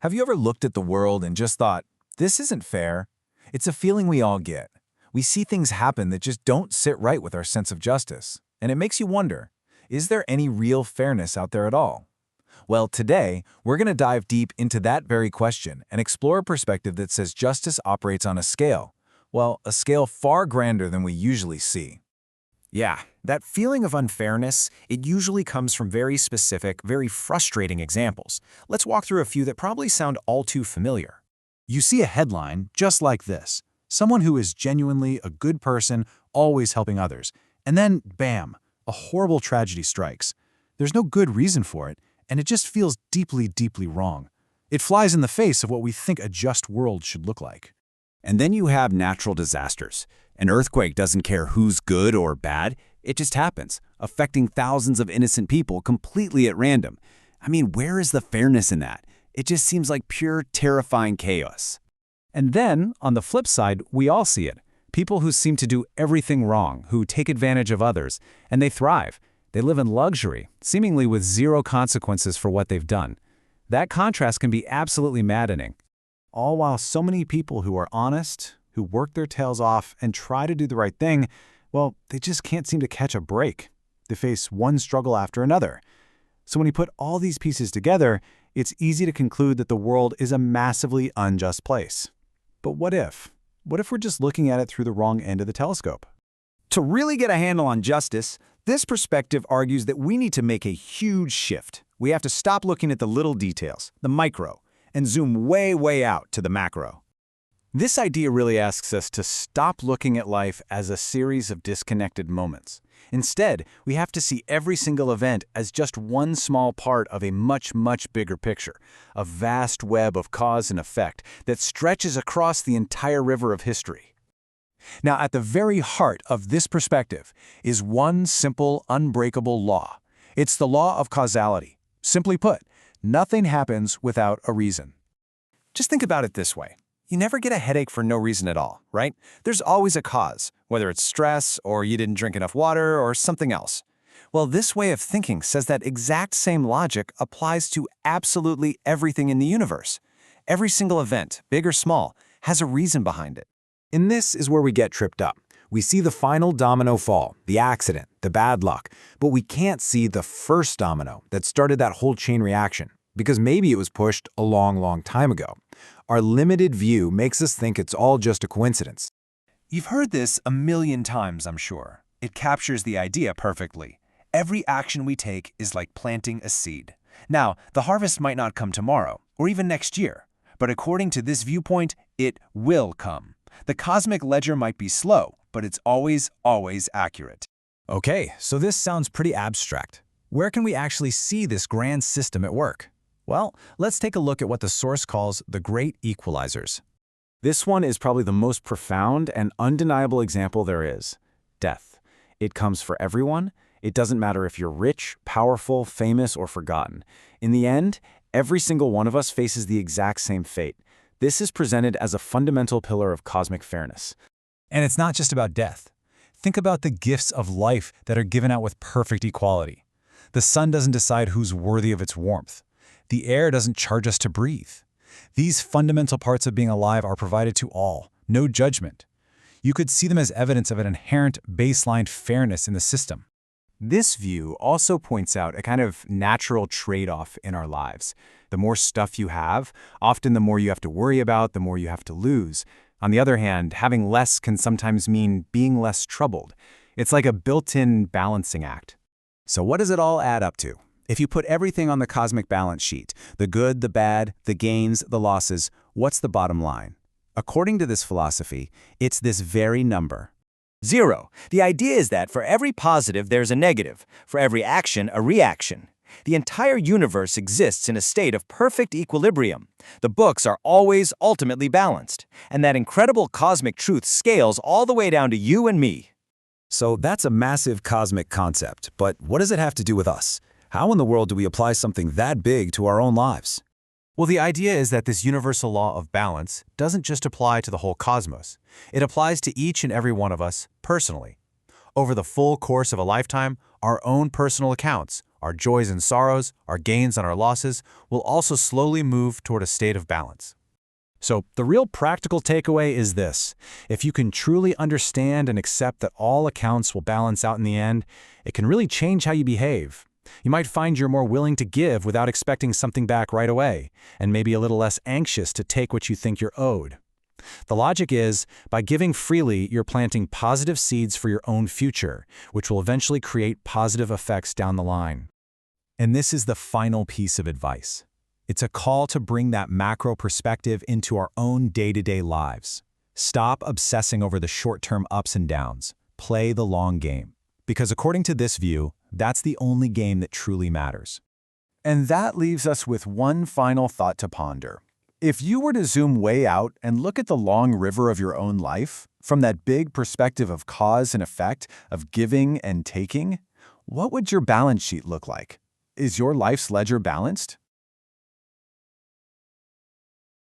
Have you ever looked at the world and just thought, this isn't fair? It's a feeling we all get. We see things happen that just don't sit right with our sense of justice. And it makes you wonder, is there any real fairness out there at all? Well, today, we're going to dive deep into that very question and explore a perspective that says justice operates on a scale. Well, a scale far grander than we usually see. Yeah, that feeling of unfairness, it usually comes from very specific, very frustrating examples. Let's walk through a few that probably sound all too familiar. You see a headline just like this. Someone who is genuinely a good person, always helping others. And then, bam, a horrible tragedy strikes. There's no good reason for it, and it just feels deeply, deeply wrong. It flies in the face of what we think a just world should look like. And then you have natural disasters. An earthquake doesn't care who's good or bad, it just happens, affecting thousands of innocent people completely at random. I mean, where is the fairness in that? It just seems like pure, terrifying chaos. And then, on the flip side, we all see it. People who seem to do everything wrong, who take advantage of others, and they thrive. They live in luxury, seemingly with zero consequences for what they've done. That contrast can be absolutely maddening. All while so many people who are honest, who work their tails off and try to do the right thing, well, they just can't seem to catch a break. They face one struggle after another. So when you put all these pieces together, it's easy to conclude that the world is a massively unjust place. But what if? What if we're just looking at it through the wrong end of the telescope? To really get a handle on justice, this perspective argues that we need to make a huge shift. We have to stop looking at the little details, the micro, and zoom way, way out to the macro. This idea really asks us to stop looking at life as a series of disconnected moments. Instead, we have to see every single event as just one small part of a much, much bigger picture, a vast web of cause and effect that stretches across the entire river of history. Now, at the very heart of this perspective is one simple, unbreakable law. It's the law of causality. Simply put, nothing happens without a reason. Just think about it this way. You never get a headache for no reason at all, right? There's always a cause, whether it's stress, or you didn't drink enough water, or something else. Well, this way of thinking says that exact same logic applies to absolutely everything in the universe. Every single event, big or small, has a reason behind it. And this is where we get tripped up. We see the final domino fall, the accident, the bad luck, but we can't see the first domino that started that whole chain reaction, because maybe it was pushed a long, long time ago. Our limited view makes us think it's all just a coincidence. You've heard this a million times, I'm sure. It captures the idea perfectly. Every action we take is like planting a seed. Now, the harvest might not come tomorrow, or even next year, but according to this viewpoint, it will come. The cosmic ledger might be slow, but it's always, always accurate. Okay, so this sounds pretty abstract. Where can we actually see this grand system at work? Well, let's take a look at what the source calls the great equalizers. This one is probably the most profound and undeniable example there is. Death. It comes for everyone. It doesn't matter if you're rich, powerful, famous, or forgotten. In the end, every single one of us faces the exact same fate. This is presented as a fundamental pillar of cosmic fairness. And it's not just about death. Think about the gifts of life that are given out with perfect equality. The sun doesn't decide who's worthy of its warmth. The air doesn't charge us to breathe. These fundamental parts of being alive are provided to all, no judgment. You could see them as evidence of an inherent baseline fairness in the system. This view also points out a kind of natural trade-off in our lives. The more stuff you have, often the more you have to worry about, the more you have to lose. On the other hand, having less can sometimes mean being less troubled. It's like a built-in balancing act. So what does it all add up to? If you put everything on the cosmic balance sheet, the good, the bad, the gains, the losses, what's the bottom line? According to this philosophy, it's this very number. 0. The idea is that for every positive there's a negative, for every action a reaction. The entire universe exists in a state of perfect equilibrium. The books are always ultimately balanced, and that incredible cosmic truth scales all the way down to you and me. So that's a massive cosmic concept, but what does it have to do with us? How in the world do we apply something that big to our own lives? Well, the idea is that this universal law of balance doesn't just apply to the whole cosmos. It applies to each and every one of us personally. Over the full course of a lifetime, our own personal accounts, our joys and sorrows, our gains and our losses, will also slowly move toward a state of balance. So, the real practical takeaway is this. If you can truly understand and accept that all accounts will balance out in the end, it can really change how you behave. You might find you're more willing to give without expecting something back right away, and maybe a little less anxious to take what you think you're owed. The logic is, by giving freely, you're planting positive seeds for your own future, which will eventually create positive effects down the line. And this is the final piece of advice. It's a call to bring that macro perspective into our own day-to-day lives. Stop obsessing over the short-term ups and downs. Play the long game. Because according to this view, that's the only game that truly matters. And that leaves us with one final thought to ponder. If you were to zoom way out and look at the long river of your own life, from that big perspective of cause and effect, of giving and taking, what would your balance sheet look like? Is your life's ledger balanced?